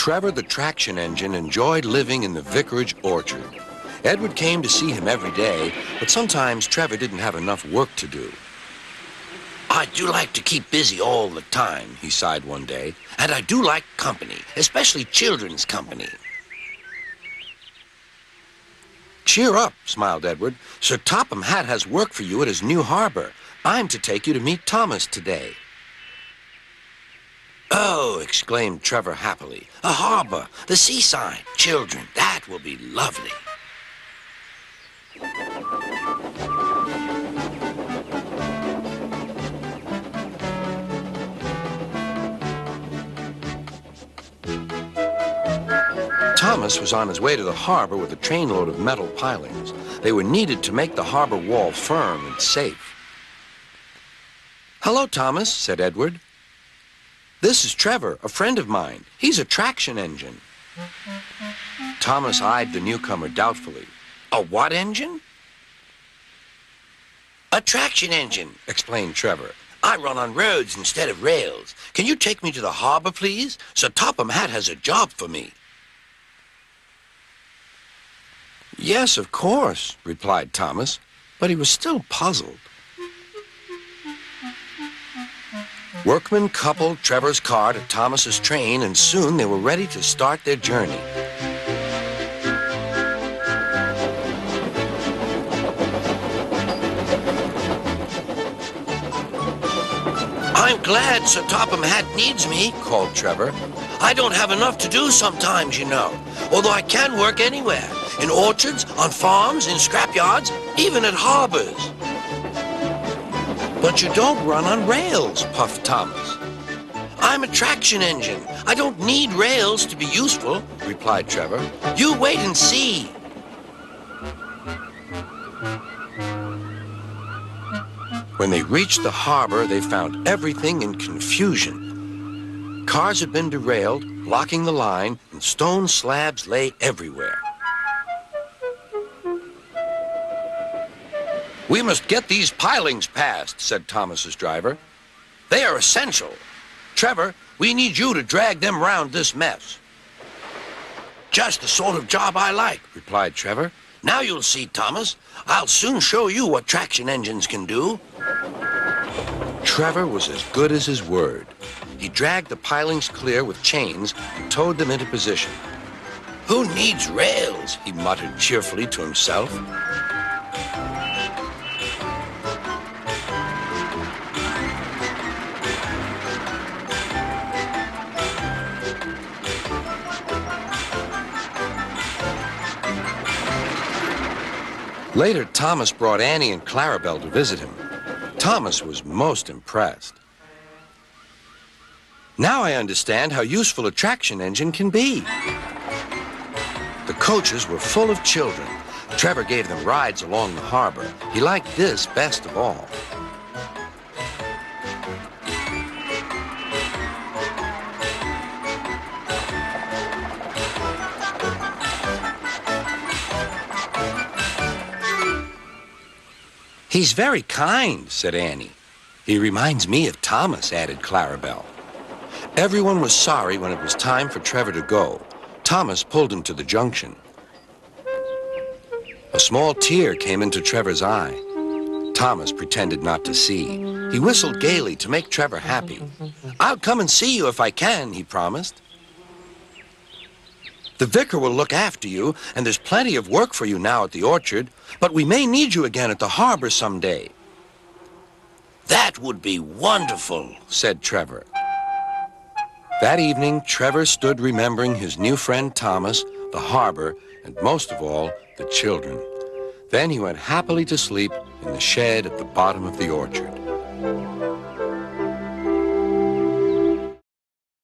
Trevor the traction engine enjoyed living in the vicarage orchard. Edward came to see him every day, but sometimes Trevor didn't have enough work to do. I do like to keep busy all the time, he sighed one day. And I do like company, especially children's company. Cheer up, smiled Edward. Sir Topham Hatt has work for you at his new harbor. I'm to take you to meet Thomas today. Oh, exclaimed Trevor happily. A harbor, the seaside, children, that will be lovely. Thomas was on his way to the harbor with a trainload of metal pilings. They were needed to make the harbor wall firm and safe. Hello, Thomas, said Edward. This is Trevor, a friend of mine. He's a traction engine. Thomas eyed the newcomer doubtfully. A what engine? A traction engine, explained Trevor. I run on roads instead of rails. Can you take me to the harbor, please? Sir Topham Hatt has a job for me. Yes, of course, replied Thomas, but he was still puzzled. Workmen coupled Trevor's car to Thomas's train, and soon they were ready to start their journey. I'm glad Sir Topham Hatt needs me, called Trevor. I don't have enough to do sometimes, you know, although I can work anywhere. In orchards, on farms, in scrapyards, even at harbors. But you don't run on rails, puffed Thomas. I'm a traction engine. I don't need rails to be useful, replied Trevor. You wait and see. When they reached the harbor, they found everything in confusion. Cars had been derailed, blocking the line, and stone slabs lay everywhere. We must get these pilings past, said Thomas's driver. They are essential. Trevor, we need you to drag them round this mess. Just the sort of job I like, replied Trevor. Now you'll see, Thomas. I'll soon show you what traction engines can do. Trevor was as good as his word. He dragged the pilings clear with chains and towed them into position. Who needs rails? He muttered cheerfully to himself. Later, Thomas brought Annie and Clarabelle to visit him. Thomas was most impressed. Now I understand how useful a traction engine can be. The coaches were full of children. Trevor gave them rides along the harbor. He liked this best of all. He's very kind, said Annie. He reminds me of Thomas, added Clarabelle. Everyone was sorry when it was time for Trevor to go. Thomas pulled him to the junction. A small tear came into Trevor's eye. Thomas pretended not to see. He whistled gaily to make Trevor happy. I'll come and see you if I can, he promised. The vicar will look after you, and there's plenty of work for you now at the orchard, but we may need you again at the harbor someday. That would be wonderful, said Trevor. That evening, Trevor stood remembering his new friend Thomas, the harbor, and most of all, the children. Then he went happily to sleep in the shed at the bottom of the orchard.